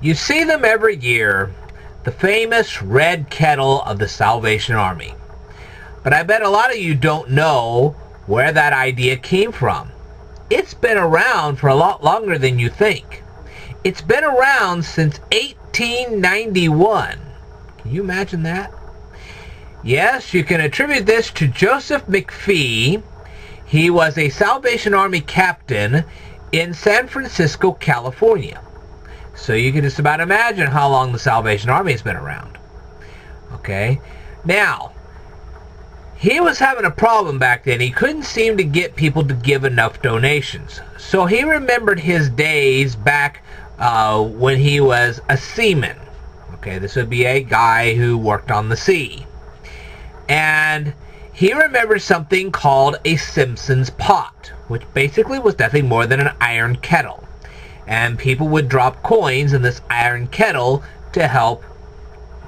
You see them every year, the famous red kettle of the Salvation Army. But I bet a lot of you don't know where that idea came from. It's been around for a lot longer than you think. It's been around since 1891. Can you imagine that? Yes, you can attribute this to Joseph McPhee. He was a Salvation Army captain in San Francisco, California. So you can just about imagine how long the Salvation Army has been around. Okay? Now, he was having a problem back then. He couldn't seem to get people to give enough donations. So he remembered his days back when he was a seaman. Okay, this would be a guy who worked on the sea. And he remembered something called a Simpson's pot, which basically was nothing more than an iron kettle. And people would drop coins in this iron kettle to help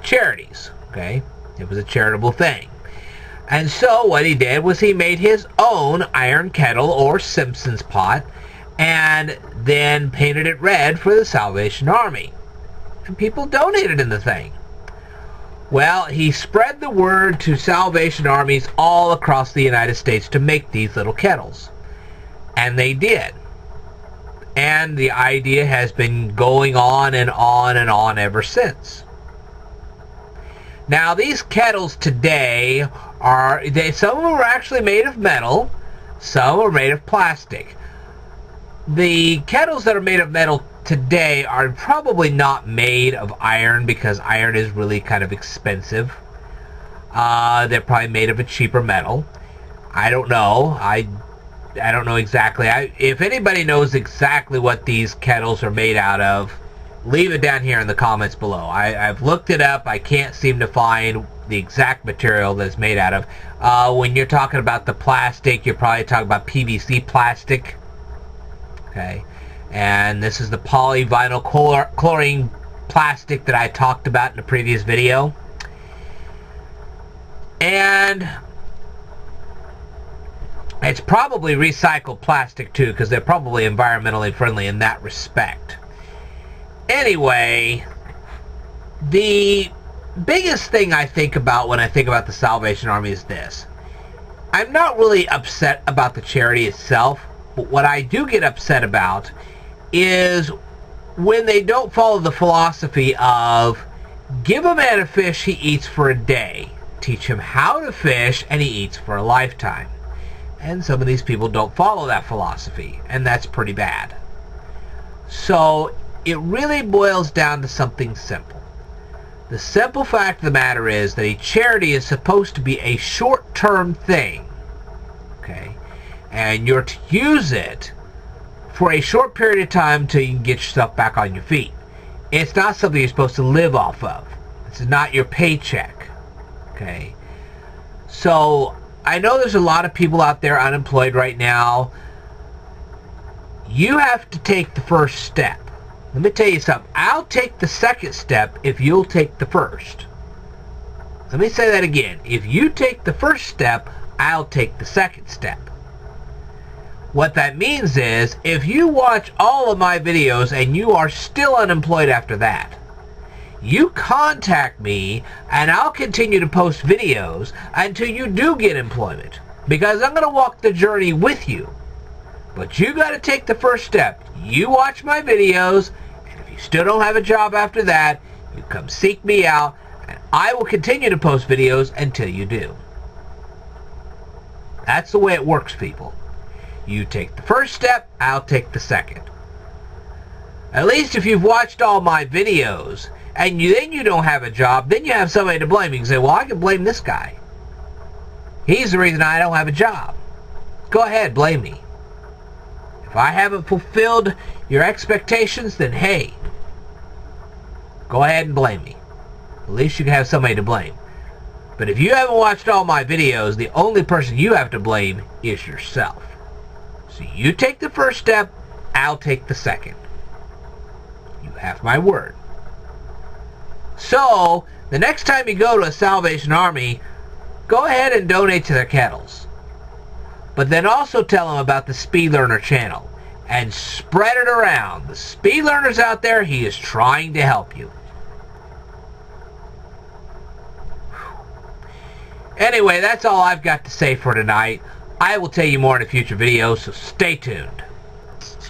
charities. Okay, it was a charitable thing. And so what he did was he made his own iron kettle, or Simpson's pot, and then painted it red for the Salvation Army. And people donated in the thing. Well, he spread the word to Salvation Armies all across the United States to make these little kettles. And they did. And the idea has been going on and on and on ever since. Now, these kettles today some of them are actually made of metal, some are made of plastic. The kettles that are made of metal today are probably not made of iron, because iron is really kind of expensive. They're probably made of a cheaper metal. I don't know. I don't know exactly. If anybody knows exactly what these kettles are made out of, leave it down here in the comments below. I've looked it up. I can't seem to find the exact material that it's made out of. When you're talking about the plastic, you're probably talking about PVC plastic. Okay. And this is the polyvinyl chlorine plastic that I talked about in a previous video. And it's probably recycled plastic too, because they're probably environmentally friendly in that respect. Anyway, the biggest thing I think about when I think about the Salvation Army is this. I'm not really upset about the charity itself, but what I do get upset about is when they don't follow the philosophy of give a man a fish he eats for a day, teach him how to fish, and he eats for a lifetime. And some of these people don't follow that philosophy, and that's pretty bad. So it really boils down to something simple. The simple fact of the matter is that a charity is supposed to be a short-term thing, okay? And you're to use it for a short period of time until you can get yourself back on your feet. It's not something you're supposed to live off of. This is not your paycheck, okay? So I know there's a lot of people out there unemployed right now. You have to take the first step. Let me tell you something. I'll take the second step if you'll take the first. Let me say that again. If you take the first step, I'll take the second step. What that means is, if you watch all of my videos and you are still unemployed after that, you contact me and I'll continue to post videos until you do get employment, because I'm going to walk the journey with you. But you got to take the first step. You watch my videos, and if you still don't have a job after that, you come seek me out, and I will continue to post videos until you do. That's the way it works, people. You take the first step, I'll take the second. At least if you've watched all my videos, and then you don't have a job, then you have somebody to blame. You can say, well, I can blame this guy. He's the reason I don't have a job. Go ahead, blame me. If I haven't fulfilled your expectations, then hey, go ahead and blame me. At least you can have somebody to blame. But if you haven't watched all my videos, the only person you have to blame is yourself. So you take the first step, I'll take the second. You have my word. So, the next time you go to a Salvation Army, go ahead and donate to their kettles. But then also tell them about the Speed Learner channel. and spread it around. The speed learners out there, he is trying to help you. Anyway, that's all I've got to say for tonight. I will tell you more in a future video, so stay tuned.